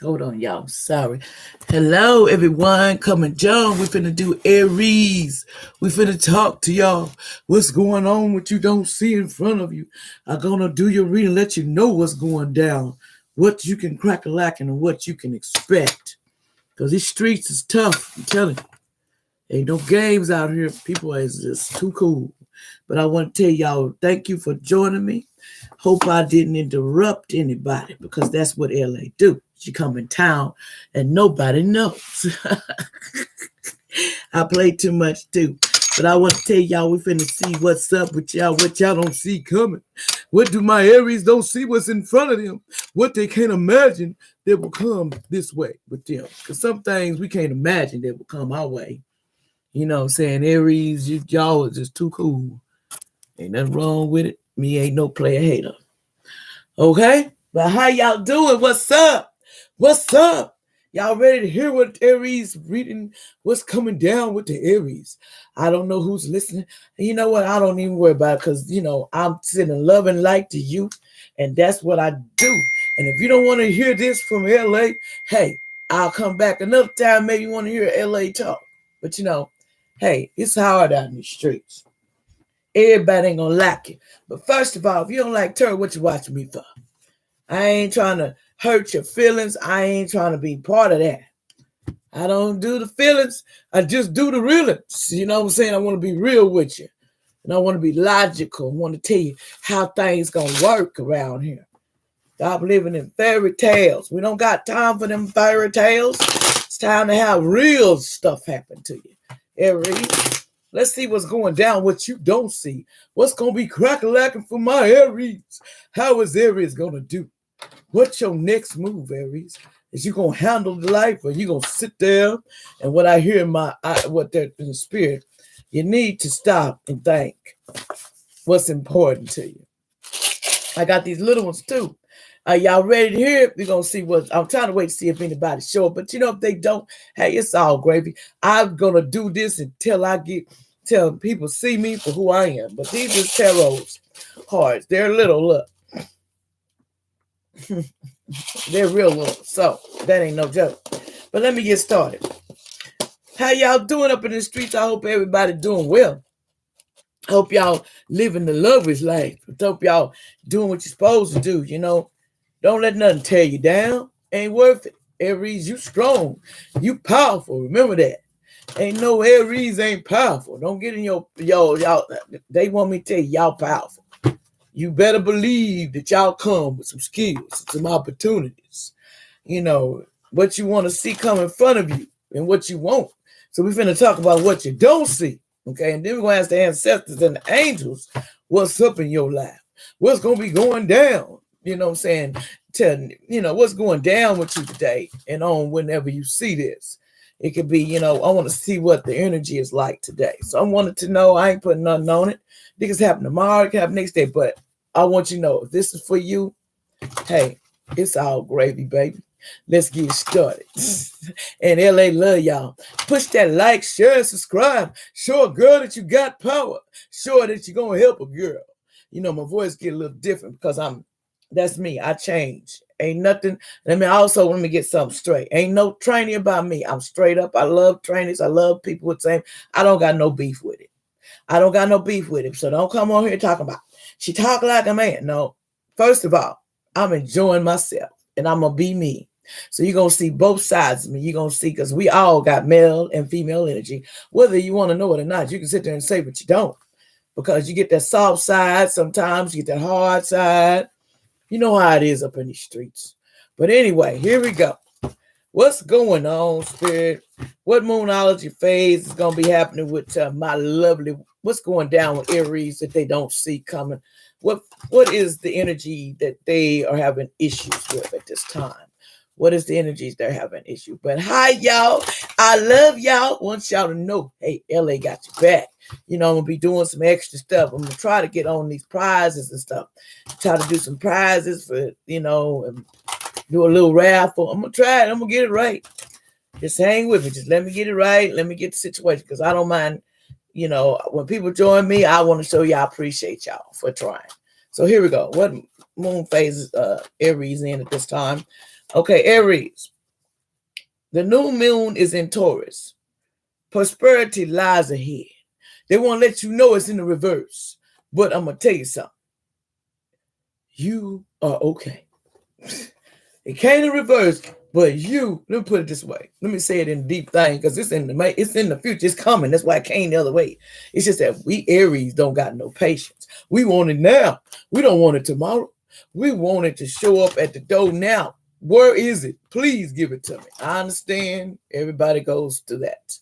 Hold on, y'all. Sorry. Hello, everyone. Coming, John. We finna do Aries. We finna talk to y'all. What's going on? What you don't see in front of you. I'm gonna do your reading, let you know what's going down, what you can crack a lacking, and what you can expect. Cause these streets is tough. I'm telling you, ain't no games out here. People is just too cool. But I want to tell y'all, thank you for joining me. Hope I didn't interrupt anybody because that's what LA do. She come in town and nobody knows. I play too much too. But I want to tell y'all we finna see what's up with y'all, what y'all don't see coming. What do my Aries don't see what's in front of them? What they can't imagine that will come this way with them. Because some things we can't imagine that will come our way. You know what I'm saying? Aries, y'all is just too cool. Ain't nothing wrong with it. Me ain't no player hater. Okay? But how y'all doing? What's up? What's up? Y'all ready to hear what Aries reading? What's coming down with the Aries? I don't know who's listening. You know what? I don't even worry about it because, I'm sending love and light to you. And that's what I do. And if you don't want to hear this from LA, hey, I'll come back another time. Maybe you want to hear LA talk. But, hey, it's hard out in the streets. Everybody ain't gonna like it. But first of all, if you don't like Terry, what you watching me for? I ain't trying to hurt your feelings. I ain't trying to be part of that. I don't do the feelings. I just do the realness. You know what I'm saying? I want to be real with you. And I want to be logical. I want to tell you how things gonna work around here. Stop living in fairy tales. We don't got time for them fairy tales. It's time to have real stuff happen to you. Aries. Let's see what's going down, what you don't see. What's going to be crack-a-lacking for my Aries? How is Aries going to do? What's your next move, Aries? Is you going to handle the life or you going to sit there? And what I hear in what they're in the spirit, you need to stop and think what's important to you. I got these little ones too. Are y'all ready to hear it? We're going to see what, I'm trying to wait to see if anybody show up. But if they don't, hey, it's all gravy. I'm going to do this till people see me for who I am. But these are tarot's cards. They're little, look. They're real little. So that ain't no joke. But let me get started. How y'all doing up in the streets? I hope everybody doing well. Hope y'all living the lover's life. I hope y'all doing what you're supposed to do, Don't let nothing tear you down. Ain't worth it. Aries, you strong. You powerful. Remember that. Ain't no Aries ain't powerful. Don't get in y'all. They want me to tell you, y'all powerful. You better believe that y'all come with some skills, some opportunities. What you want to see come in front of you and what you want. So we're finna talk about what you don't see. Okay, and then we're going to ask the ancestors and the angels, what's up in your life? What's going to be going down? You know what I'm saying? What's going down with you today and on whenever you see this. It could be, I want to see what the energy is like today. So I wanted to know, I ain't putting nothing on it. It can happen tomorrow, it can happen next day, but I want you to know if this is for you, hey, it's all gravy, baby. Let's get started. And LA love y'all. Push that like, share, and subscribe. Show a girl that you got power. Show her that you're going to help a girl. My voice get a little different because that's me. I change. Ain't nothing. Let me get something straight. Ain't no training about me. I'm straight up. I love trainers. I love people with same. I don't got no beef with it. I don't got no beef with it. So don't come on here talking about, she talk like a man. No. First of all, I'm enjoying myself and I'm going to be me. So you're going to see both sides of me. You're going to see, because we all got male and female energy. Whether you want to know it or not, you can sit there and say, but you don't. Because you get that soft side sometimes, you get that hard side. You know how it is up in these streets. But anyway, here we go. What's going on, Spirit? What moonology phase is going to be happening with my lovely, what's going down with Aries that they don't see coming? What is the energy that they are having issues with at this time? What is the energies they're having issue? But hi, y'all. I love y'all. Want y'all to know, hey, LA got your back. I'm going to be doing some extra stuff. I'm going to try to get on these prizes and stuff. Try to do some prizes for, and do a little raffle. I'm going to try it. I'm going to get it right. Just hang with me. Just let me get it right. Let me get the situation because I don't mind, when people join me, I want to show you I appreciate y'all for trying. So here we go. What moon phase is Aries in at this time? Okay, Aries. The new moon is in Taurus. Prosperity lies ahead. They want to let you know it's in the reverse. But I'm going to tell you something. You are okay. It came in reverse, but let me put it this way. Let me say it in deep thing, because it's in the future. It's coming. That's why it came the other way. It's just that we Aries don't got no patience. We want it now. We don't want it tomorrow. We want it to show up at the door now. Where is it? Please give it to me. I understand everybody goes to that.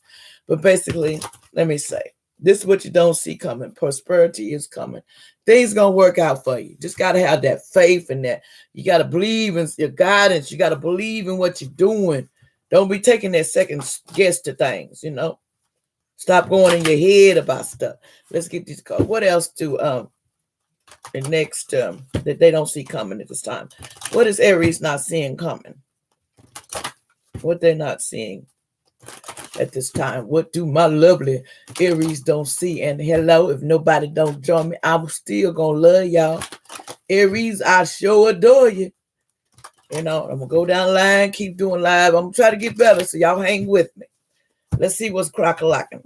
But basically, let me say, this is what you don't see coming. Prosperity is coming. Things going to work out for you. Just got to have that faith in that. You got to believe in your guidance. You got to believe in what you're doing. Don't be taking that second guess to things, Stop going in your head about stuff. Let's get these cards. What else do the next that they don't see coming at this time? What is Aries not seeing coming? What they're not seeing at this time? What do my lovely Aries don't see? And hello, if nobody don't join me, I'm still gonna love y'all. Aries, I sure adore you. I'm gonna go down the line, keep doing live. I'm gonna try to get better, so y'all hang with me. Let's see what's crock-a-locking.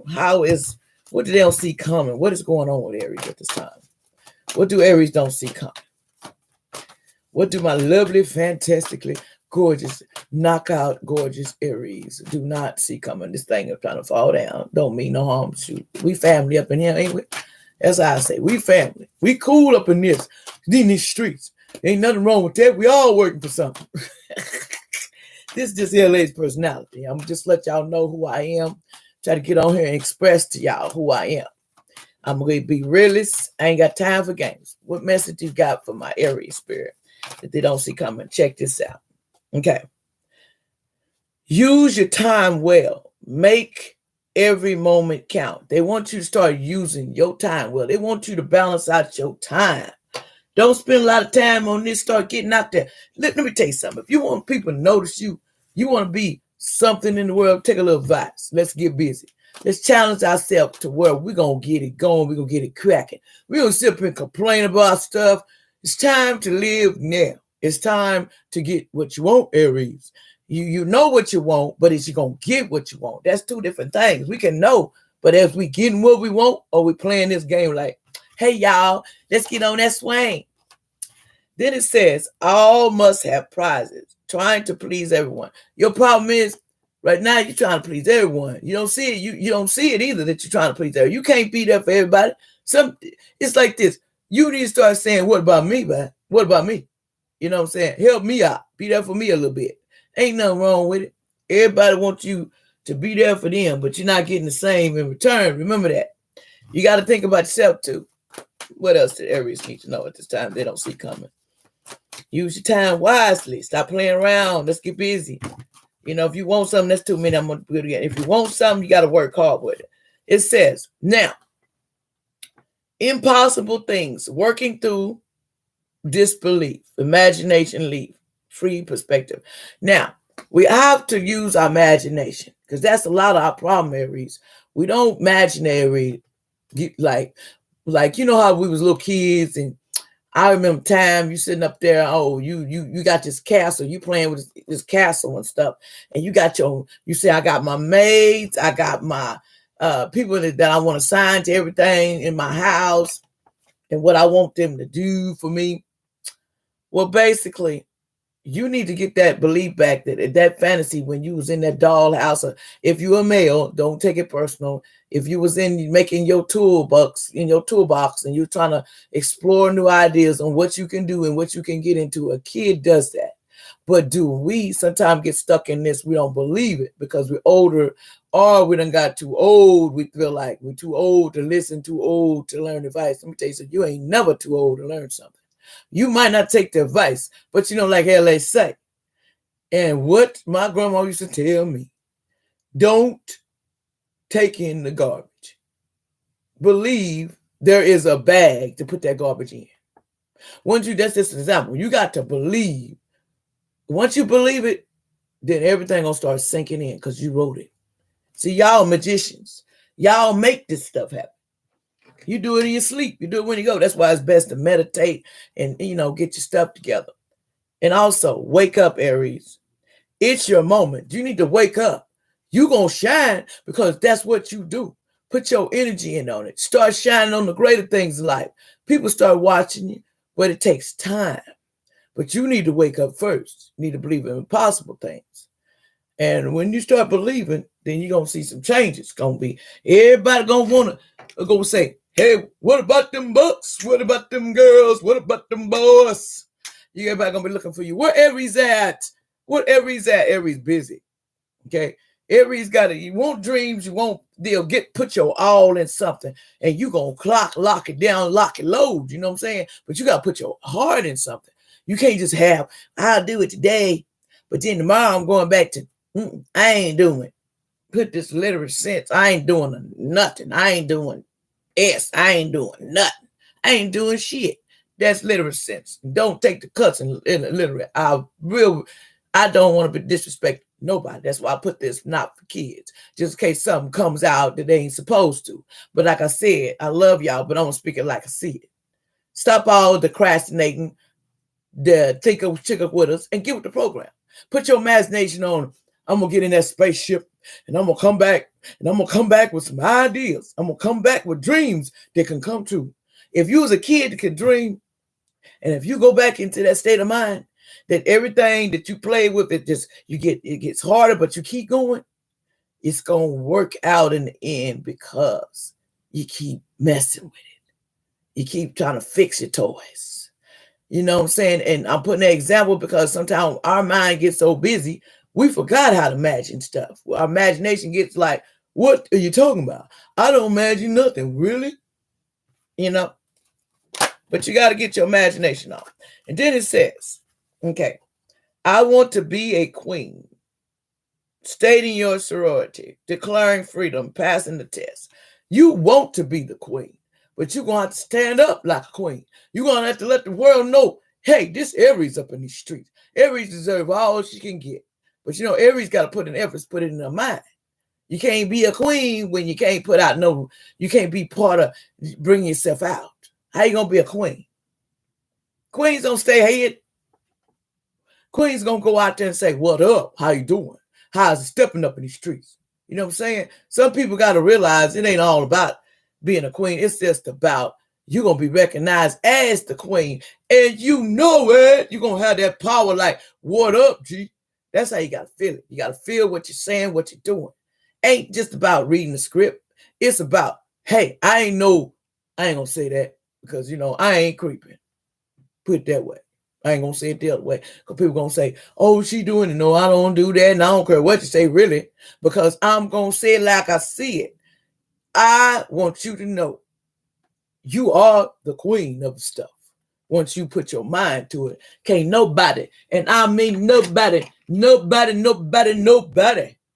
What do they don't see coming? What is going on with Aries at this time? What do Aries don't see coming? What do my lovely, fantastically gorgeous, knockout, gorgeous Aries do not see coming? This thing is trying to fall down. Don't mean no harm. Shoot, we family up in here, ain't we? That's how I say. We family. We cool up in these streets. Ain't nothing wrong with that. We all working for something. This is just LA's personality. I'm just let y'all know who I am. Try to get on here and express to y'all who I am. I'm going to be realist. I ain't got time for games. What message you got for my Aries spirit that they don't see coming? Check this out. Okay. Use your time well. Make every moment count. They want you to start using your time well. They want you to balance out your time. Don't spend a lot of time on this. Start getting out there. Let me tell you something. If you want people to notice you, you want to be something in the world, take a little advice. Let's get busy. Let's challenge ourselves to where we're going to get it going. We're going to get it cracking. We're going to sit up and complain about stuff. It's time to live now. It's time to get what you want, Aries. You know what you want, but is you going to get what you want? That's two different things. We can know, but if we getting what we want, or we playing this game like, hey, y'all, let's get on that swing. Then it says, all must have prizes, trying to please everyone. Your problem is, right now, you're trying to please everyone. You don't see it. You don't see it either that you're trying to please everyone. You can't be there for everybody. It's like this. You need to start saying, what about me, man? What about me? You know what I'm saying? Help me out. Be there for me a little bit. Ain't nothing wrong with it. Everybody wants you to be there for them, but you're not getting the same in return. Remember that. You got to think about yourself, too. What else did Aries need to know at this time they don't see coming? Use your time wisely. Stop playing around. Let's get busy. If you want something, that's 2 minutes. I'm going to do it again. If you want something, you got to work hard with it. It says, now, impossible things, working through disbelief, imagination, leave, free perspective. Now, we have to use our imagination, because that's a lot of our problem, Aries. We don't imaginary, like how we was little kids, and I remember time you sitting up there, you got this castle, you playing with this castle and stuff, and you say, I got my maids, I got my people that I want to sign to everything in my house and what I want them to do for me. Well, basically, you need to get that belief back, that fantasy when you was in that dollhouse. Or if you're a male, don't take it personal. If you was in making your toolbox and you're trying to explore new ideas on what you can do and what you can get into, a kid does that. But do we sometimes get stuck in this? We don't believe it because we're older, or we done got too old. We feel like we're too old to listen, too old to learn advice. Let me tell you something, you ain't never too old to learn something. You might not take the advice, but like LA say, and what my grandma used to tell me, don't take in the garbage. Believe there is a bag to put that garbage in. That's just an example. You got to believe. Once you believe it, then everything gonna start sinking in because you wrote it. See, y'all magicians. Y'all make this stuff happen. You do it in your sleep. You do it when you go. That's why it's best to meditate and, get your stuff together. And also, wake up, Aries. It's your moment. You need to wake up. You gonna shine because that's what you do. Put your energy in on it. Start shining on the greater things in life. People start watching you, but it takes time. But you need to wake up first. You need to believe in impossible things. And when you start believing, then you're gonna see some changes. Gonna be everybody gonna wanna go say, hey, what about them bucks? What about them girls? What about them boys? Everybody gonna be looking for you. Where Aries at? What Aries at? Aries busy. Okay. Aries got it. You want dreams, you want they'll put your all in something, and you gonna lock it down, lock it load. You know what I'm saying? But you gotta put your heart in something. You can't just have, I'll do it today, but then tomorrow I'm going back to I ain't doing. Put this literal sense. I ain't doing nothing. I ain't doing I ain't doing nothing. I ain't doing shit. That's literal sense. Don't take the cuts in literal. I don't want to be disrespectful nobody. That's why I put this not for kids. Just in case something comes out that they ain't supposed to. But like I said, I love y'all, but I'm gonna speak it like I see it. Stop all the procrastinating, the think of chick up with us, and get with the program. Put your imagination on. I'm gonna get in that spaceship and I'm gonna come back and I'm gonna come back with some ideas. I'm gonna come back with dreams that can come true. If you was a kid that could dream, and if you go back into that state of mind, that everything that you play with, it gets harder, but you keep going, it's gonna work out in the end because you keep messing with it. You keep trying to fix your toys. You know what I'm saying? And I'm putting an example because sometimes our mind gets so busy, we forgot how to imagine stuff. Our imagination gets like, what are you talking about? I don't imagine nothing, really. You know? But you got to get your imagination on. And then it says, okay, I want to be a queen. Stating your sorority, declaring freedom, passing the test. You want to be the queen, but you're going to have to stand up like a queen. You're going to have to let the world know, hey, this Aries up in these streets. Aries deserves all she can get. But you know, Aries got to put in efforts, put it in her mind. You can't be a queen when you can't put out you can't be part of bringing yourself out. How you going to be a queen? Queens don't stay hid. Queens going to go out there and say, what up? How you doing? How's it stepping up in these streets? You know what I'm saying? Some people got to realize it ain't all about being a queen. It's just about you're going to be recognized as the queen. And you know it. You're going to have that power like, what up, G? That's how you got to feel it. You got to feel what you're saying, what you're doing. Ain't just about reading the script. It's about, hey, I ain't going to say that because, you know, I ain't creeping. Put it that way. I ain't going to say it the other way. Because people going to say, oh, she doing it. No, I don't do that. And I don't care what you say, really. Because I'm going to say it like I see it. I want you to know you are the queen of the stuff. Once you put your mind to it, can't nobody, and I mean nobody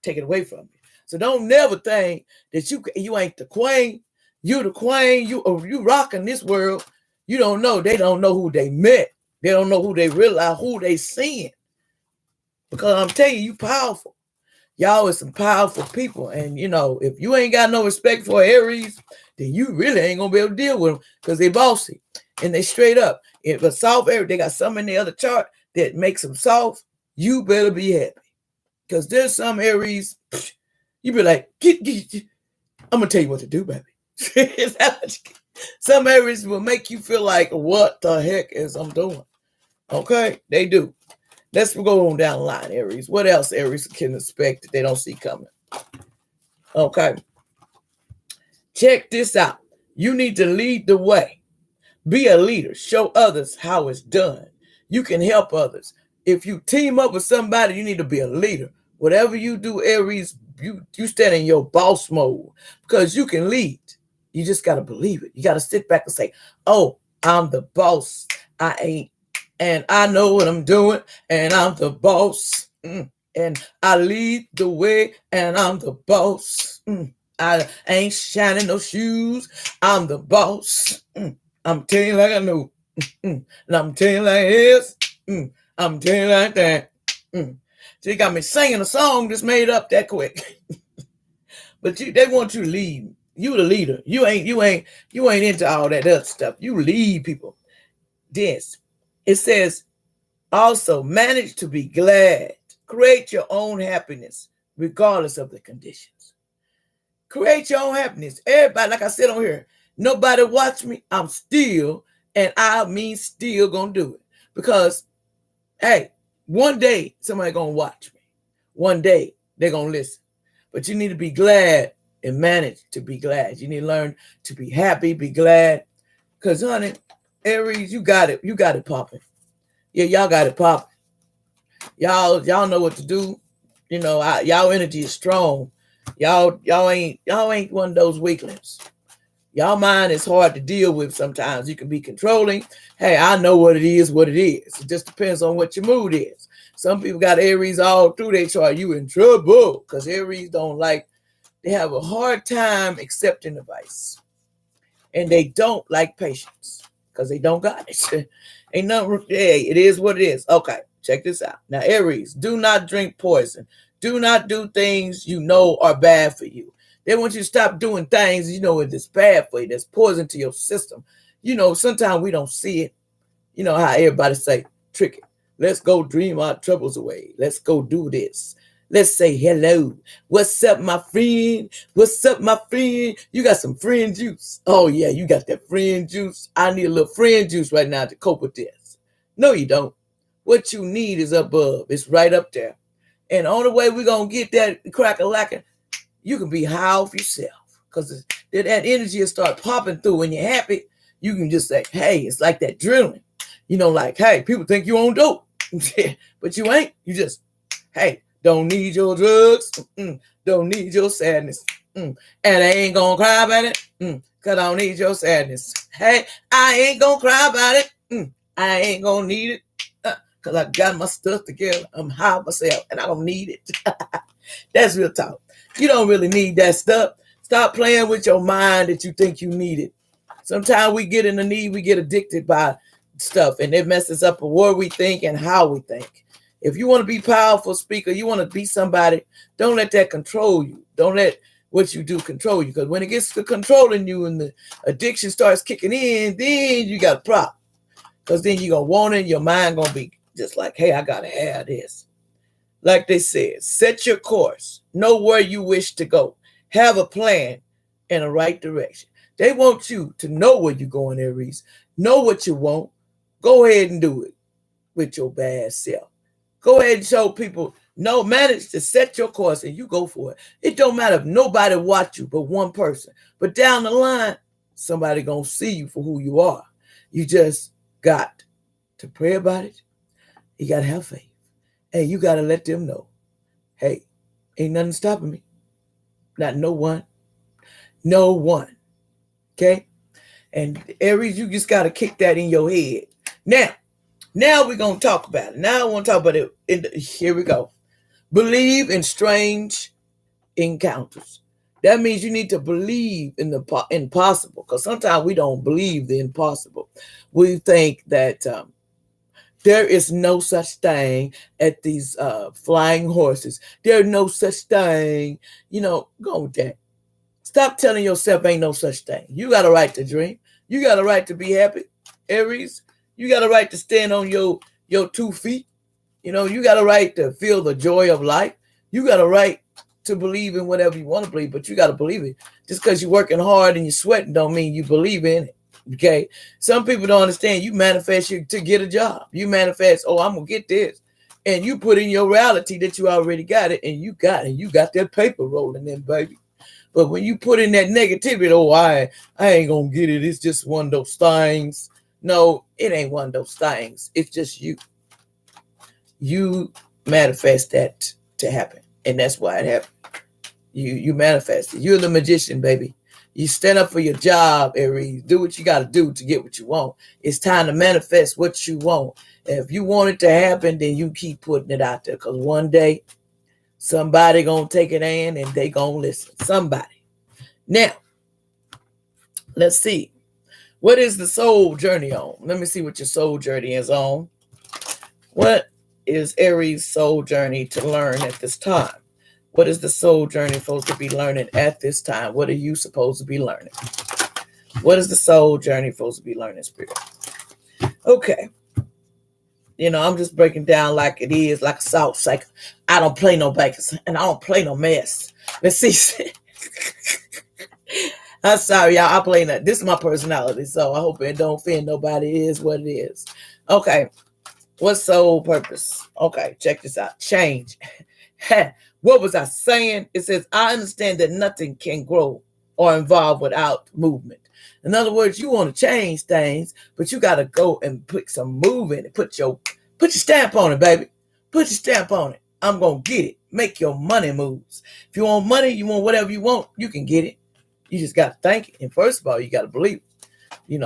take it away from you. So don't never think that you ain't the queen. You the queen. You rocking this world. You don't know. They don't know who they met. They don't know who they realize, who they seeing. Because I'm telling you, you powerful. Y'all is some powerful people. And, you know, if you ain't got no respect for Aries, then you really ain't going to be able to deal with them because they bossy. And they straight up. If a soft Aries, they got something in the other chart that makes them soft, you better be happy. Because there's some Aries, you be like, I'm going to tell you what to do, baby. Some Aries will make you feel like, what the heck is I'm doing? Okay, they do. Let's go on down the line, Aries. What else Aries can expect that they don't see coming? Okay. Check this out. You need to lead the way. Be a leader. Show others how it's done. You can help others. If you team up with somebody, you need to be a leader. Whatever you do, Aries, you stand in your boss mode because you can lead. You just got to believe it. You got to sit back and say, oh, I'm the boss. I ain't. And I know what I'm doing, and I'm the boss. And I lead the way, and I'm the boss. I ain't shining no shoes. I'm the boss. I'm telling you like I know. And I'm telling you like it is. I'm telling you like that. So you got me singing a song that's made up that quick. But they want you to lead. You the leader. You ain't into all that other stuff. You lead people. This. It says, Also, manage to be glad. Create your own happiness, regardless of the conditions. Create your own happiness. Everybody, like I said on here, nobody watch me. I'm still, and I mean still gonna do it. Because, hey, one day somebody gonna watch me. One day they're gonna listen. But you need to be glad and manage to be glad. You need to learn to be happy, be glad. Because, honey, Aries, you got it. You got it popping. Yeah, y'all got it popping. Y'all know what to do. You know, y'all energy is strong. Y'all ain't one of those weaklings. Y'all mind is hard to deal with sometimes. You can be controlling. Hey, I know what it is. It just depends on what your mood is. Some people got Aries all through their chart. You in trouble because Aries they have a hard time accepting advice. And they don't like patience because they don't got it. Ain't nothing, hey, it is what it is. Okay, check this out. Now, Aries, do not drink poison. Do not do things you know are bad for you. They want you to stop doing things you know it's bad for you, that's poison to your system. You know, sometimes we don't see it. You know how everybody say, trick it. Let's go dream our troubles away. Let's go do this. Let's say hello. What's up, my friend? What's up, my friend? You got some friend juice. Oh, yeah, you got that friend juice. I need a little friend juice right now to cope with this. No, you don't. What you need is above. It's right up there. And the only way we're going to get that crack-a-lacking, you can be high off yourself. Because that energy will start popping through. When you're happy, you can just say, hey, it's like that drilling. You know, like, hey, people think you on dope. But you ain't. You just, hey, don't need your drugs. Don't need your sadness. And I ain't going to cry about it. Because I don't need your sadness. Hey, I ain't going to cry about it. I ain't going to need it. Because I got my stuff together. I'm high myself. And I don't need it. That's real talk. You don't really need that stuff. Stop playing with your mind that you think you need it. Sometimes we get in the need. We get addicted by stuff. And it messes up what we think and how we think. If you want to be a powerful speaker, you want to be somebody, don't let that control you. Don't let what you do control you. Because when it gets to controlling you and the addiction starts kicking in, then you got a problem. Because then you're going to want it. Your mind going to be just like, hey, I got to have this. Like they said, set your course. Know where you wish to go. Have a plan in the right direction. They want you to know where you're going, Aries. Know what you want. Go ahead and do it with your bad self. Go ahead and show people, no, manage to set your course and you go for it. It don't matter if nobody watch you but one person. But down the line, somebody going to see you for who you are. You just got to pray about it. You got to have faith. Hey, you got to let them know, hey, ain't nothing stopping me. Not no one. No one. Okay? And Aries, you just got to kick that in your head. Now we're going to talk about it. Now I want to talk about it. Here we go. Believe in strange encounters. That means you need to believe in the impossible. Because sometimes we don't believe the impossible. We think that there is no such thing at these flying horses. There's no such thing. You know, go with that. Stop telling yourself ain't no such thing. You got a right to dream. You got a right to be happy. Aries, you got a right to stand on your 2 feet. You know, you got a right to feel the joy of life. You got a right to believe in whatever you want to believe, but you got to believe it. Just because you're working hard and you're sweating don't mean you believe in it. Okay? Some people don't understand. You manifest to get a job. You manifest, oh, I'm going to get this. And you put in your reality that you already got it, and you got it. You got that paper rolling in, baby. But when you put in that negativity, oh, I ain't going to get it. It's just one of those things. No, it ain't one of those things. It's just you. You manifest that to happen. And that's why it happened. You manifest it. You're the magician, baby. You stand up for your job, Aries. Do what you got to do to get what you want. It's time to manifest what you want. And if you want it to happen, then you keep putting it out there. Because one day, somebody going to take it in and they going to listen. Somebody. Now, let's see. What is the soul journey on? Let me see what your soul journey is on. What is Aries' soul journey to learn at this time? What is the soul journey supposed to be learning at this time? What are you supposed to be learning? What is the soul journey supposed to be learning, Spirit? Okay. I'm just breaking down like it is, like a salt shaker. I don't play no bakers, and I don't play no mess. Let's see. I'm sorry, y'all. I play that. This is my personality, so I hope it don't offend nobody. It is what it is. Okay. What's soul purpose? Okay, check this out. Change. What was I saying? It says, I understand that nothing can grow or evolve without movement. In other words, you want to change things, but you got to go and put some move in it. Put your stamp on it, baby. Put your stamp on it. I'm going to get it. Make your money moves. If you want money, you want whatever you want, you can get it. You just got to think it. And first of all, you got to believe it.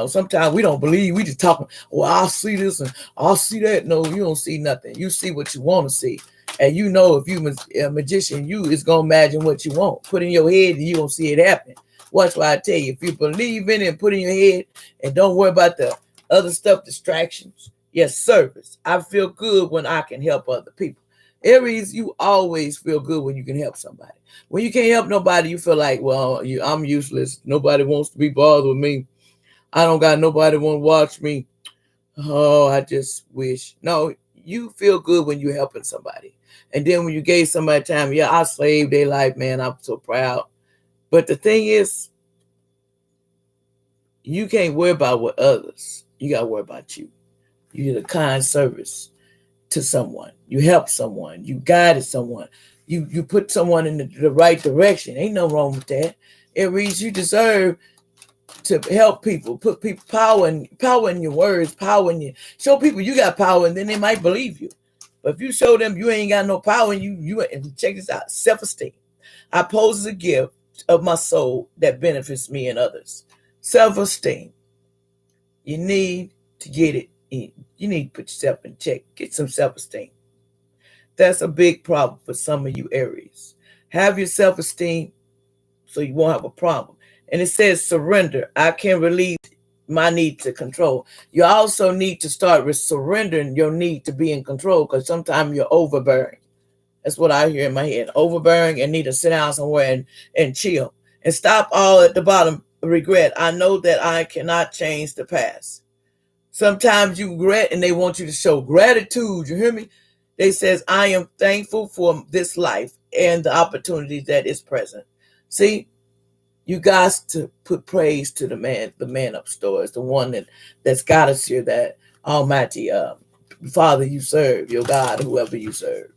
Sometimes we don't believe. We just talking, well, I'll see this and I'll see that. No, you don't see nothing. You see what you want to see. And if you're a magician, you is going to imagine what you want. Put in your head and you going to see it happen. Watch what I tell you. If you believe in it and put in your head and don't worry about the other stuff, distractions. Yes, service. I feel good when I can help other people. Aries, you always feel good when you can help somebody. When you can't help nobody, you feel like, well, I'm useless. Nobody wants to be bothered with me. I don't got nobody want to watch me. Oh, I just wish. No, you feel good when you're helping somebody. And then when you gave somebody time, yeah, I saved their life, man. I'm so proud. But the thing is, you can't worry about what others. You got to worry about you. You did a kind service to someone. You helped someone. You guided someone. You put someone in the right direction. Ain't no wrong with that. Aries, you deserve to help people, put people power in your words, show people you got power, and then they might believe you. But if you show them you ain't got no power, and check this out, self-esteem. I pose as a gift of my soul that benefits me and others. Self-esteem. You need to get it in. You need to put yourself in check. Get some self-esteem. That's a big problem for some of you Aries. Have your self-esteem so you won't have a problem. And it says surrender. I can relieve my need to control. You also need to start with surrendering your need to be in control, because sometimes you're overbearing. That's what I hear in my head. Overbearing and need to sit down somewhere and chill. And stop all at the bottom. Regret. I know that I cannot change the past. Sometimes you regret and they want you to show gratitude. You hear me? They says, I am thankful for this life and the opportunities that is present. See? You guys to put praise to the man upstairs, the one that's got us here, that Almighty Father you serve, your God, whoever you serve,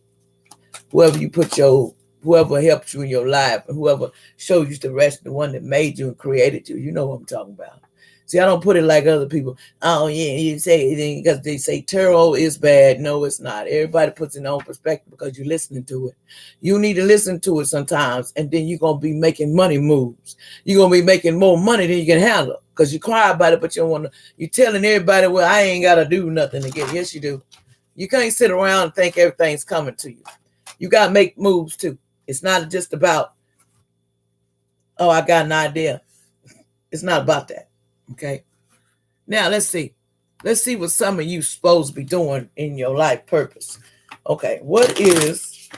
whoever helped you in your life, and whoever showed you the rest, the one that made you and created you. You know what I'm talking about. See, I don't put it like other people. Oh, yeah, you say it because they say tarot is bad. No, it's not. Everybody puts in their own perspective because you're listening to it. You need to listen to it sometimes, and then you're going to be making money moves. You're going to be making more money than you can handle because you cry about it, but you don't want to. You're telling everybody, well, I ain't got to do nothing to get it. Yes, you do. You can't sit around and think everything's coming to you. You got to make moves, too. It's not just about, oh, I got an idea. It's not about that. Okay. Now let's see. Let's see what some of you supposed to be doing in your life purpose. Okay. What is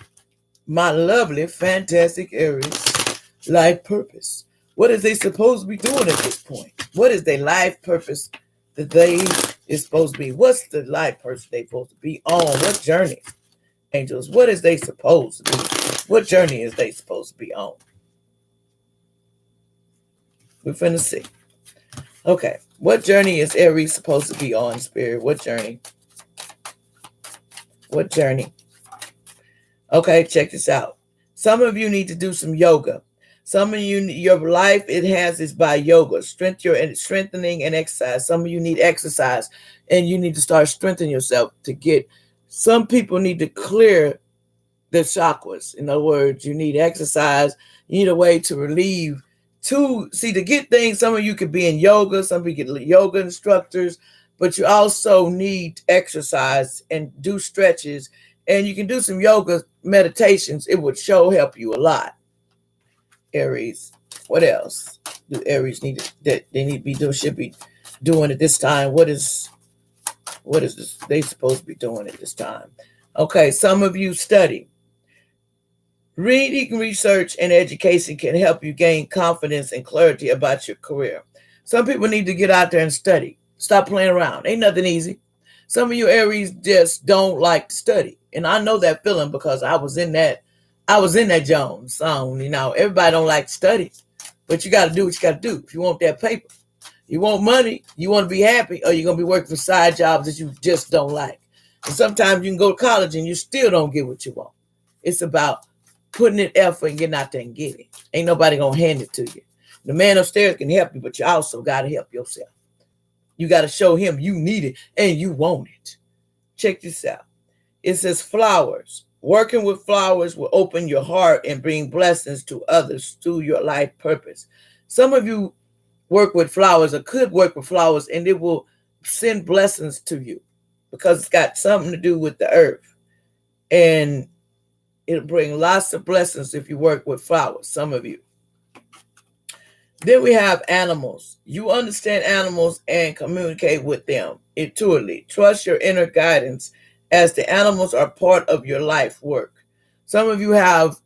my lovely, fantastic Aries life purpose? What is they supposed to be doing at this point? What is their life purpose that they is supposed to be? What's the life purpose they supposed to be on? What journey? Angels, what is they supposed to be? What journey is they supposed to be on? We're finna see. Okay, what journey is Aries supposed to be on, Spirit? What journey? What journey? Okay, check this out. Some of you need to do some yoga. Some of you, your life, it has is by yoga, strengthening and exercise. Some of you need exercise, and you need to start strengthening yourself to get. Some people need to clear the chakras. In other words, you need exercise. You need a way to relieve. To get things, some of you could be in yoga, some of you get yoga instructors, but you also need exercise and do stretches, and you can do some yoga meditations. It would help you a lot. Aries, what else do Aries need that they need to be doing, should be doing at this time? What is this they supposed to be doing at this time? Okay, some of you study. Reading, research, and education can help you gain confidence and clarity about your career. Some people need to get out there and study. Stop playing around. Ain't nothing easy. Some of you Aries just don't like to study. And I know that feeling because I was in that Jones zone. Everybody don't like to study. But you got to do what you got to do. If you want that paper, you want money, you want to be happy, or you're going to be working for side jobs that you just don't like. And sometimes you can go to college and you still don't get what you want. It's about putting in effort and getting out there and getting it. Ain't nobody going to hand it to you. The man upstairs can help you, but you also got to help yourself. You got to show him you need it and you want it. Check this out. It says flowers. Working with flowers will open your heart and bring blessings to others through your life purpose. Some of you work with flowers or could work with flowers, and it will send blessings to you because it's got something to do with the earth. And it'll bring lots of blessings if you work with flowers, some of you. Then we have animals. You understand animals and communicate with them intuitively. Trust your inner guidance as the animals are part of your life work. Some of you have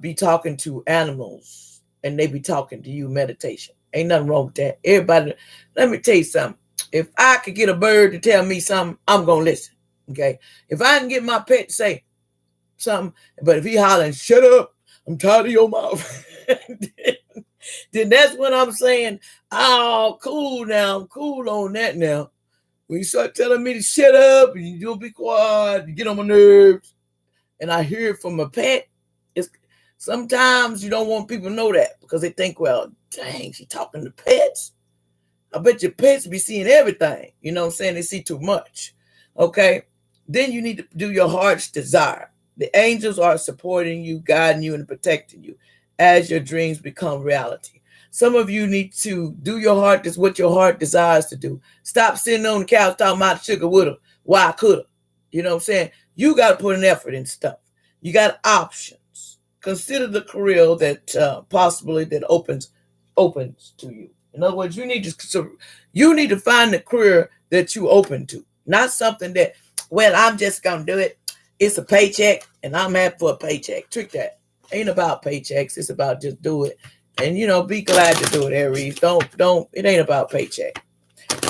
be talking to animals and they be talking to you meditation. Ain't nothing wrong with that. Everybody, let me tell you something. If I could get a bird to tell me something, I'm going to listen. Okay? If I can get my pet to say something, but if he hollering, shut up, I'm tired of your mouth. Then that's when I'm saying, oh, cool now. I'm cool on that now. When you start telling me to shut up and you don't be quiet, you get on my nerves, and I hear it from a pet, sometimes you don't want people to know that because they think, well, dang, she talking to pets. I bet your pets be seeing everything. You know what I'm saying? They see too much. Okay? Then you need to do your heart's desire. The angels are supporting you, guiding you, and protecting you as your dreams become reality. Some of you need to do your heart, this what your heart desires to do. Stop sitting on the couch talking about sugar woulda, why I coulda. You know what I'm saying? You got to put an effort in stuff. You got options. Consider the career that possibly that opens to you. In other words, you need to find the career that you open to, not something that, well, I'm just gonna do it. It's a paycheck, and I'm happy for a paycheck. Trick that. Ain't about paychecks. It's about just do it, and be glad to do it, Aries. Don't. It ain't about paycheck.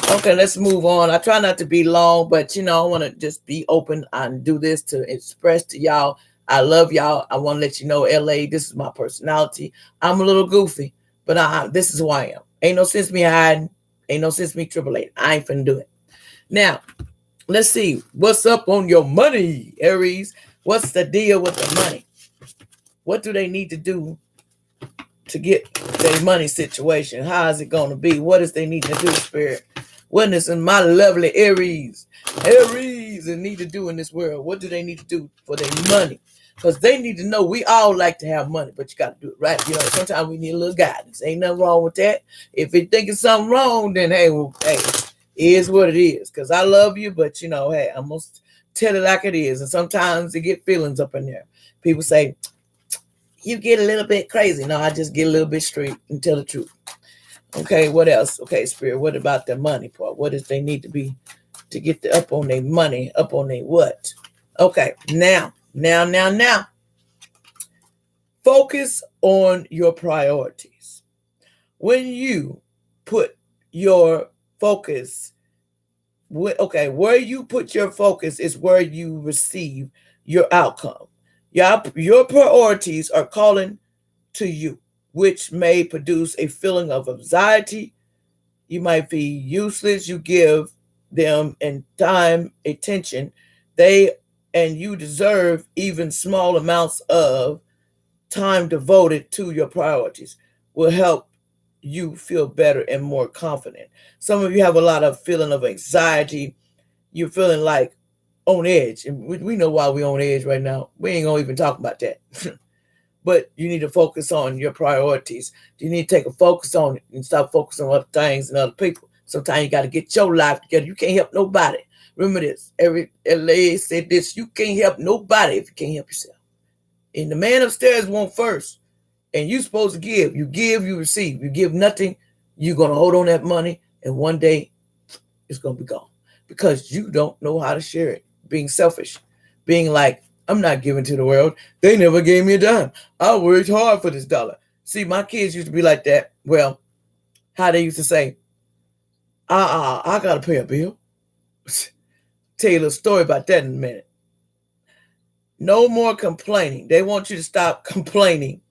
Okay, let's move on. I try not to be long, but I want to just be open and do this to express to y'all. I love y'all. I want to let you know, LA, this is my personality. I'm a little goofy, but this is who I am. Ain't no sense me hiding. Ain't no sense me tribulating. I ain't finna do it. Now, let's see. What's up on your money, Aries? What's the deal with the money? What do they need to do to get their money situation? How is it going to be? What does they need to do, Spirit? What is in my lovely Aries they need to do in this world? What do they need to do for their money? Because they need to know we all like to have money, but you got to do it right. Sometimes we need a little guidance. Ain't nothing wrong with that. If you think it's something wrong, then hey, it is what it is. Because I love you, but hey, I'm going to tell it like it is. And sometimes they get feelings up in there. People say, you get a little bit crazy. No, I just get a little bit straight and tell the truth. Okay, what else? Okay, Spirit, what about the money part? What does they need to be to get up on their money, up on their what? Okay, now. Focus on your priorities. When you put your focus, where you put your focus is where you receive your outcome. Your priorities are calling to you, which may produce a feeling of anxiety. You might be useless. You give them in time, attention. And you deserve even small amounts of time devoted to your priorities will help you feel better and more confident. Some of you have a lot of feeling of anxiety. You're feeling like on edge. And we know why we're on edge right now. We ain't gonna even talk about that. But you need to focus on your priorities. You need to take a focus on it and stop focusing on other things and other people. Sometimes you got to get your life together. You can't help nobody. Remember this. Every LA said this. You can't help nobody if you can't help yourself. And the man upstairs won't first. And you're supposed to give. You give, you receive. You give nothing, you're going to hold on that money. And one day, it's going to be gone. Because you don't know how to share it. Being selfish. Being like, I'm not giving to the world. They never gave me a dime. I worked hard for this dollar. See, my kids used to be like that. Well, how they used to say, I got to pay a bill. tell you a little story about that in a minute. No more complaining. They want you to stop complaining.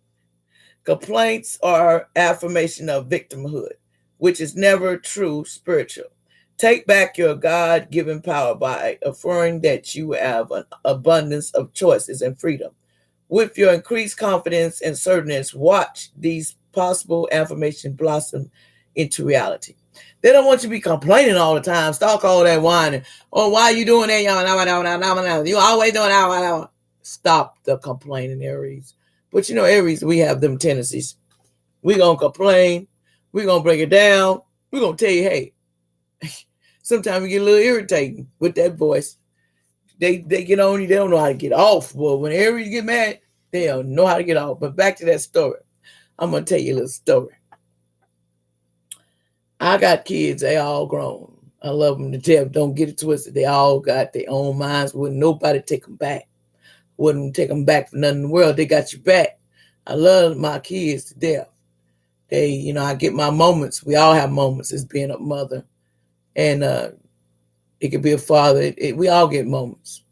Complaints are affirmation of victimhood, which is never true spiritual. Take back your God-given power by affirming that you have an abundance of choices and freedom. With your increased confidence and certainty, watch these possible affirmations blossom into reality. They don't want you to be complaining all the time. Stop all that whining. Oh, why are you doing that? You always doing that. Stop the complaining, Aries. But Aries, we have them tendencies. We're going to complain. We're going to break it down. We're going to tell you, hey, sometimes we get a little irritating with that voice. They get on you. They don't know how to get off. Well, when Aries get mad, they don't know how to get off. But back to that story. I'm going to tell you a little story. I got kids. They all grown. I love them to death. Don't get it twisted. They all got their own minds. Wouldn't nobody take them back. Wouldn't take them back for nothing in the world. They got you back. I love my kids to death. They, I get my moments. We all have moments as being a mother. And it could be a father. We all get moments.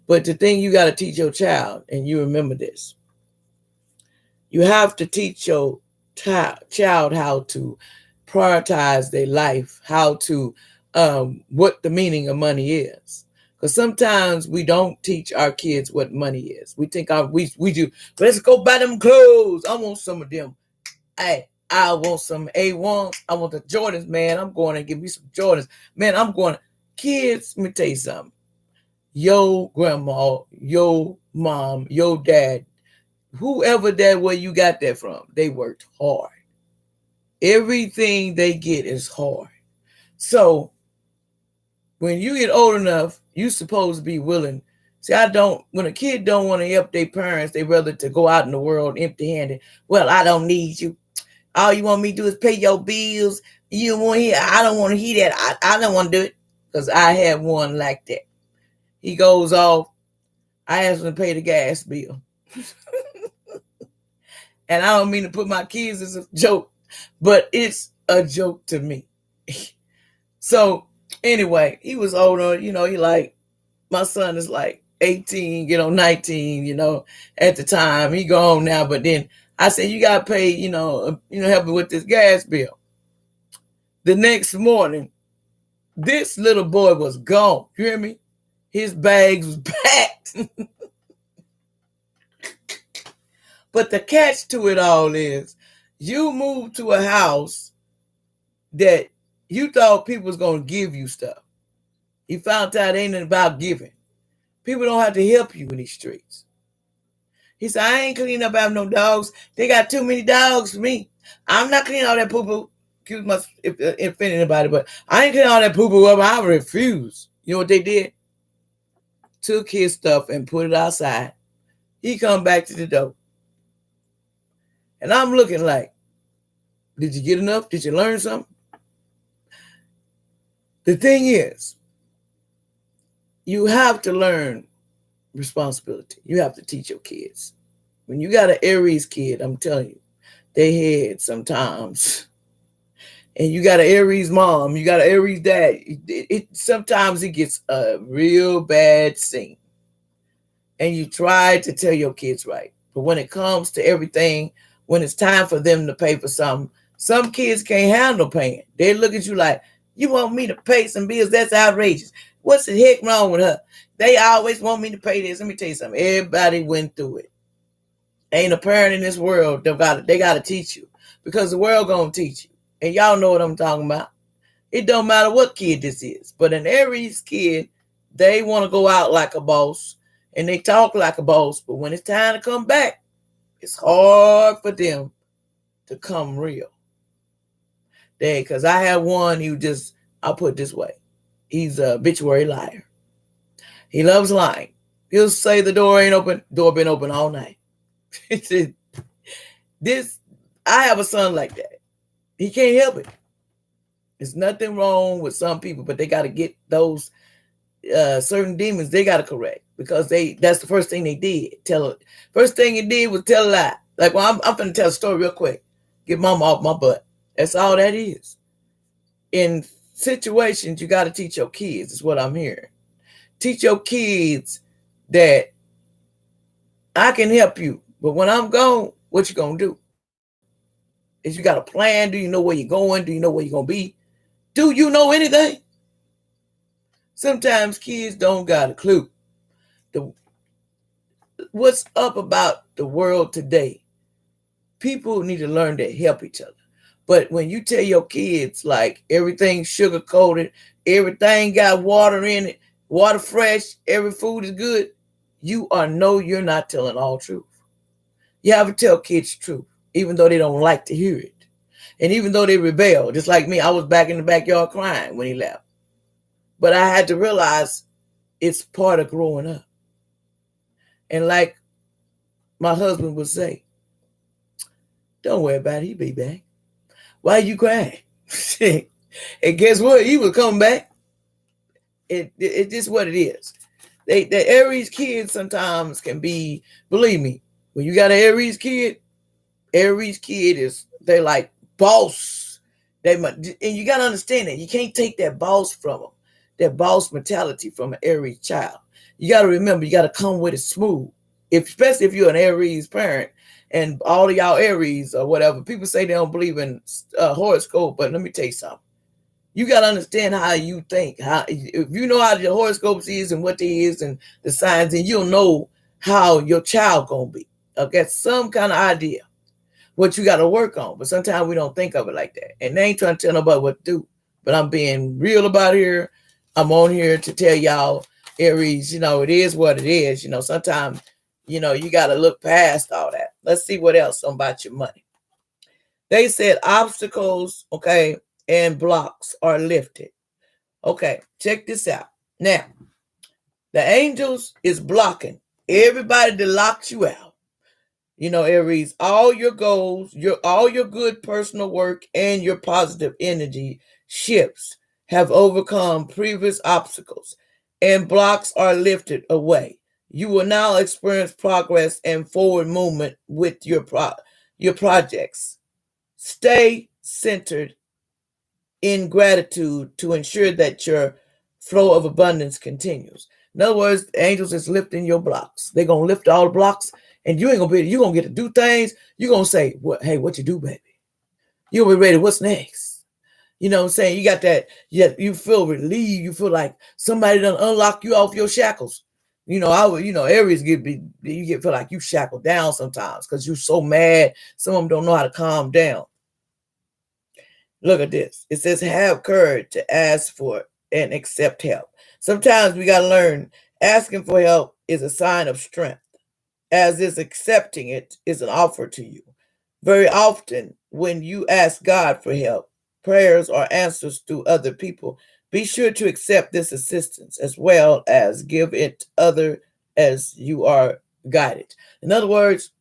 But the thing you got to teach your child, and you remember this, you have to teach your child how to prioritize their life, how to, what the meaning of money is. Because sometimes we don't teach our kids what money is. We think we do, let's go buy them clothes. I want some of them. Hey, I want some A1s. I want the Jordans, man. I'm going to give me some Jordans. Man, I'm going to. Kids, let me tell you something. Your grandma, your mom, your dad, whoever that where you got that from, they worked hard. Everything they get is hard. So when you get old enough, you're supposed to be willing. See, when a kid don't want to help their parents, they rather to go out in the world empty-handed. Well, I don't need you. All you want me to do is pay your bills. You don't want to hear. I don't want to hear that. I don't want to do it. Because I had one like that. He goes off. I asked him to pay the gas bill. And I don't mean to put my kids as a joke, but it's a joke to me. So anyway, he was older, he like, my son is like 18, 19, at the time. He gone now, but then I said, you got to pay, help me with this gas bill. The next morning, this little boy was gone. You hear me? His bags was packed. But the catch to it all is you moved to a house that you thought people was going to give you stuff. You found out it ain't about giving. People don't have to help you in these streets. He said, I ain't cleaning up after no dogs. They got too many dogs for me. I'm not cleaning all that poo-poo. Excuse me if offending anybody, but I ain't cleaning all that poo-poo up. I refuse. You know what they did? Took his stuff and put it outside. He come back to the door. And I'm looking like, did you get enough? Did you learn something? The thing is, you have to learn responsibility. You have to teach your kids. When you got an Aries kid, I'm telling you, they head sometimes. And you got an Aries mom, you got an Aries dad. Sometimes it gets a real bad scene. And you try to tell your kids right. But when it comes to everything, when it's time for them to pay for something, some kids can't handle paying. They look at you like, you want me to pay some bills? That's outrageous. What's the heck wrong with her? They always want me to pay this. Let me tell you something. Everybody went through it. Ain't a parent in this world. They got to teach you. Because the world going to teach you. And y'all know what I'm talking about. It don't matter what kid this is. But an Aries kid, they want to go out like a boss. And they talk like a boss. But when it's time to come back, it's hard for them to come real. Because I had one, I'll put it this way. He's a obituary liar. He loves lying. He'll say the door ain't open. Door been open all night. I have a son like that. He can't help it. There's nothing wrong with some people, but they got to get those certain demons. They got to correct because that's the first thing they did. First thing he did was tell a lie. Like, well, I'm going to tell a story real quick. Get mama off my butt. That's all that is. In situations, you got to teach your kids, is what I'm hearing. Teach your kids that I can help you, but when I'm gone, what you gonna do? Is you got a plan? Do you know where you're going? Do you know where you're gonna be? Do you know anything? Sometimes kids don't got a clue. The, what's up about the world today? People need to learn to help each other. But when you tell your kids like everything's sugar coated, everything got water in it, water fresh, every food is good, you're not telling all truth. You have to tell kids the truth, even though they don't like to hear it. And even though they rebel, just like me, I was back in the backyard crying when he left. But I had to realize it's part of growing up. And like my husband would say, don't worry about it, he'll be back. Why are you crying? And guess what? He will come back. It's just what it is. The Aries kids sometimes can be, believe me, when you got an Aries kid they're like boss. And you got to understand that you can't take that boss from them, that boss mentality from an Aries child. You got to remember, you got to come with it smooth. Especially if you're an Aries parent, and all of y'all Aries or whatever, people say they don't believe in horoscope, but let me tell you something. You got to understand how you think. If you know how the horoscopes is and what they is and the signs, then you'll know how your child gonna be. Okay, some kind of idea what you got to work on. But sometimes we don't think of it like that. And they ain't trying to tell nobody what to do. But I'm being real about here. I'm on here to tell y'all, Aries, it is what it is. Sometimes, you got to look past all that. Let's see what else about your money. They said obstacles, okay, and blocks are lifted. Okay, check this out. Now, the angels is blocking everybody that locks you out. Aries, all your goals, all your good personal work and your positive energy shifts have overcome previous obstacles, and blocks are lifted away. You will now experience progress and forward movement with your projects. Stay centered in gratitude to ensure that your flow of abundance continues. In other words, the angels is lifting your blocks. They're going to lift all the blocks, and you're going to get to do things. You're going to say, hey, what you do, baby? You'll be ready. What's next? You know what I'm saying? You got that. You feel relieved. You feel like somebody done unlock you off your shackles. Aries feel like you shackled down sometimes because you're so mad. Some of them don't know how to calm down. Look at this. It says, have courage to ask for and accept help. Sometimes we got to learn asking for help is a sign of strength, as is accepting it is an offer to you. Very often, when you ask God for help, prayers or answers through other people, be sure to accept this assistance as well as give it other as you are guided. In other words,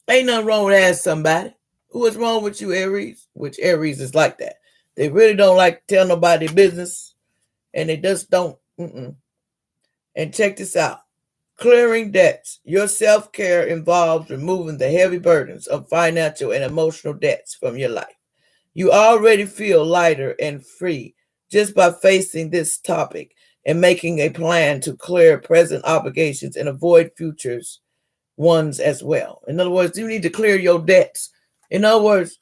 ain't nothing wrong with asking somebody. What's wrong with you, Aries? Which Aries is like that. They really don't like to tell nobody business, and they just don't. And check this out. Clearing debts. Your self-care involves removing the heavy burdens of financial and emotional debts from your life. You already feel lighter and free just by facing this topic and making a plan to clear present obligations and avoid futures ones as well. In other words, you need to clear your debts. In other words,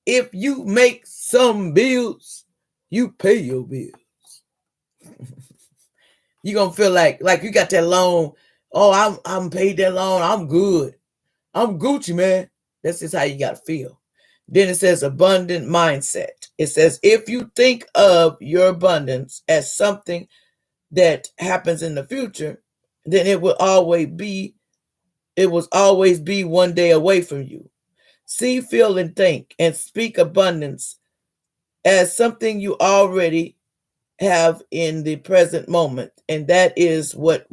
if you make some bills, you pay your bills. You're going to feel like you got that loan. Oh, I'm paid that loan. I'm good. I'm Gucci, man. That's just how you got to feel. Then it says abundant mindset. It says if you think of your abundance as something that happens in the future, then it will always be one day away from you. See, feel, and think, and speak abundance as something you already have in the present moment, and that is what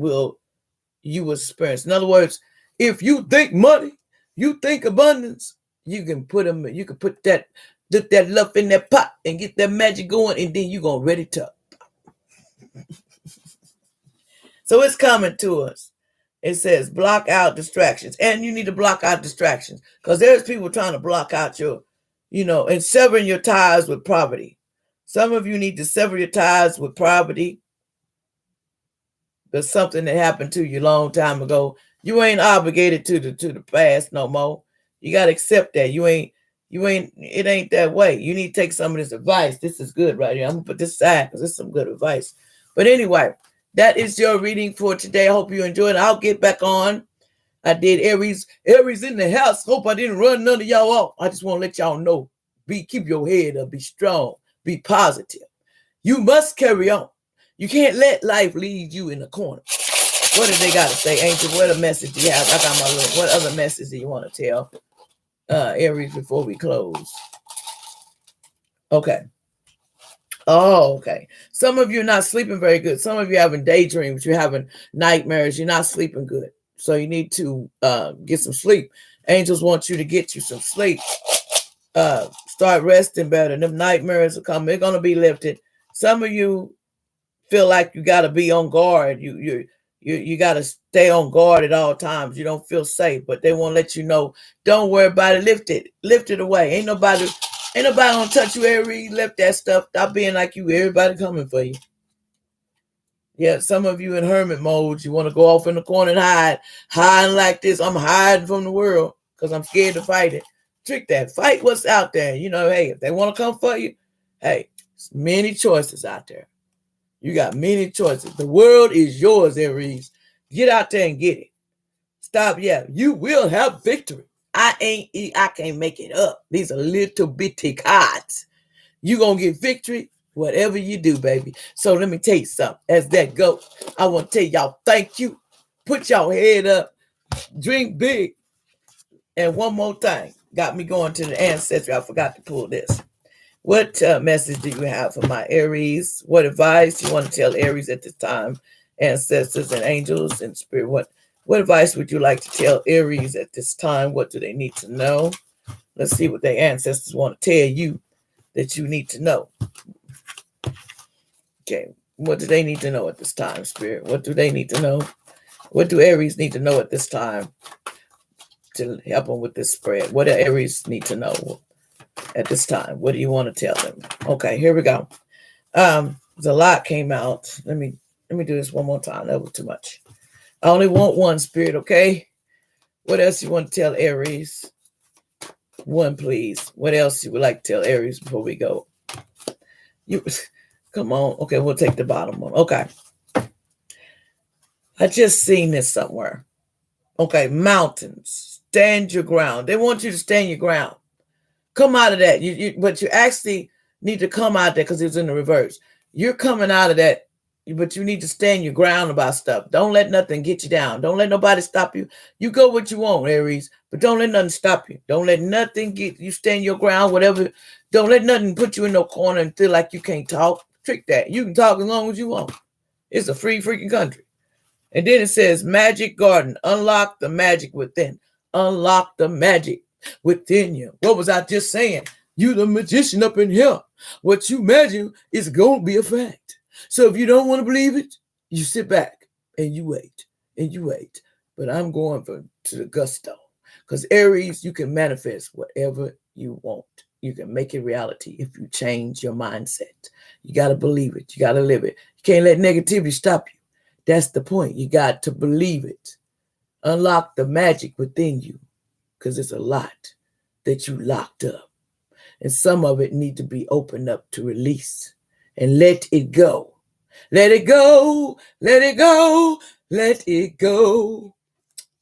you will experience. In other words, if you think money, you think abundance, you can put that love in that pot and get that magic going, and then you're gonna ready to. So it's coming to us. It says block out distractions. And you need to block out distractions because there's people trying to block out and severing your ties with poverty. Some of you need to sever your ties with poverty but something that happened to you a long time ago. You ain't obligated to the past no more. You gotta accept that. It ain't that way. You need to take some of this advice. This is good right here. I'm gonna put this aside because it's some good advice. But anyway, that is your reading for today. I hope you enjoyed it. I'll get back on. I did Aries in the house. Hope I didn't run none of y'all off. I just want to let y'all know. Keep your head up, be strong, be positive. You must carry on. You can't let life lead you in the corner. What do they got to say, Angel? What a message do you have? I got my little. What other message do you want to tell Aries before we close? Okay. Oh, okay. Some of you are not sleeping very good. Some of you are having daydreams. You're having nightmares. You're not sleeping good. So you need to get some sleep. Angels want you to get you some sleep. Start resting better. Them nightmares are coming. They're going to be lifted. Some of you feel like you got to be on guard. You got to stay on guard at all times. You don't feel safe, but they won't let you know. Don't worry about it. Lift it away. Ain't nobody gonna touch you. Aries, lift that stuff. Stop being like you. Everybody coming for you. Yeah, some of you in hermit mode. You want to go off in the corner and hiding like this. I'm hiding from the world because I'm scared to fight it. Trick that. Fight what's out there. You know, hey, if they want to come for you, hey, there's many choices out there. You got many choices. The world is yours, Aries. Get out there and get it. Stop. Yeah, you will have victory. I can't make it up. These are little bitty cards. You gonna get victory, whatever you do, baby. So let me tell you something. As that go, I want to tell y'all thank you. Put y'all head up. Drink big. And one more thing. Got me going to the ancestry. I forgot to pull this. What message do you have for my Aries? What advice you want to tell Aries at this time? Ancestors and angels and spirit. What advice would you like to tell Aries at this time? What do they need to know? Let's see what their ancestors want to tell you that you need to know. Okay. What do they need to know at this time, spirit? What do they need to know? What do Aries need to know at this time to help them with this spread? What do Aries need to know at this time? What do you want to tell them? Okay, here we go. There's a lot came out. Let me do this one more time. That was too much. I only want one, spirit, okay? What else you want to tell Aries? One, please. What else you would like to tell Aries before we go? You come on. Okay, we'll take the bottom one. Okay. I just seen this somewhere. Okay, mountains. Stand your ground. They want you to stand your ground. Come out of that. But you actually need to come out there because it's in the reverse. You're coming out of that, but you need to stand your ground about stuff. Don't let nothing get you down. Don't let nobody stop you. You go what you want, Aries, but don't let nothing stop you. Don't let nothing get you. Stand your ground, whatever. Don't let nothing put you in no corner and feel like you can't talk. Trick that. You can talk as long as you want. It's a free freaking country. And then it says, Magic Garden. Unlock the magic within. Unlock the magic within you. What was I just saying? You the magician up in here. What you imagine is going to be a fact. So if you don't want to believe it, you sit back and you wait and you wait. But I'm going to the gusto. Because Aries, you can manifest whatever you want. You can make it reality if you change your mindset. You got to believe it. You got to live it. You can't let negativity stop you. That's the point. You got to believe it. Unlock the magic within you. Because there's a lot that you locked up. And some of it need to be opened up to release. And let it go. Let it go. Let it go. Let it go.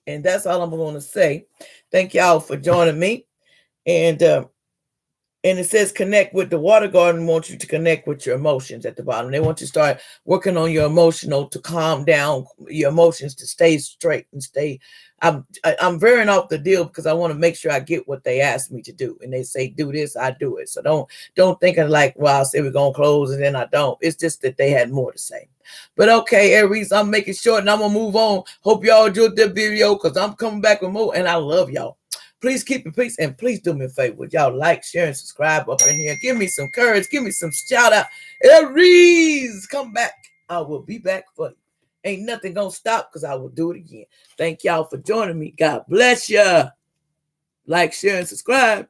And that's all I'm going to say. Thank y'all for joining me. And it says connect with the water garden. Wants you to connect with your emotions at the bottom. They want you to start working on your emotional to calm down your emotions, to stay straight and stay. I'm veering off the deal because I want to make sure I get what they asked me to do. And they say, do this, I do it. So don't think of like, well, I say we're going to close and then I don't. It's just that they had more to say. But okay, Aries, I'm making short and I'm going to move on. Hope y'all enjoyed the video because I'm coming back with more and I love y'all. Please keep it peace and please do me a favor. Would y'all like, share, and subscribe up in here? Give me some courage. Give me some shout out. Aries, come back. I will be back for you. Ain't nothing gonna stop because I will do it again. Thank y'all for joining me. God bless ya. Like, share, and subscribe.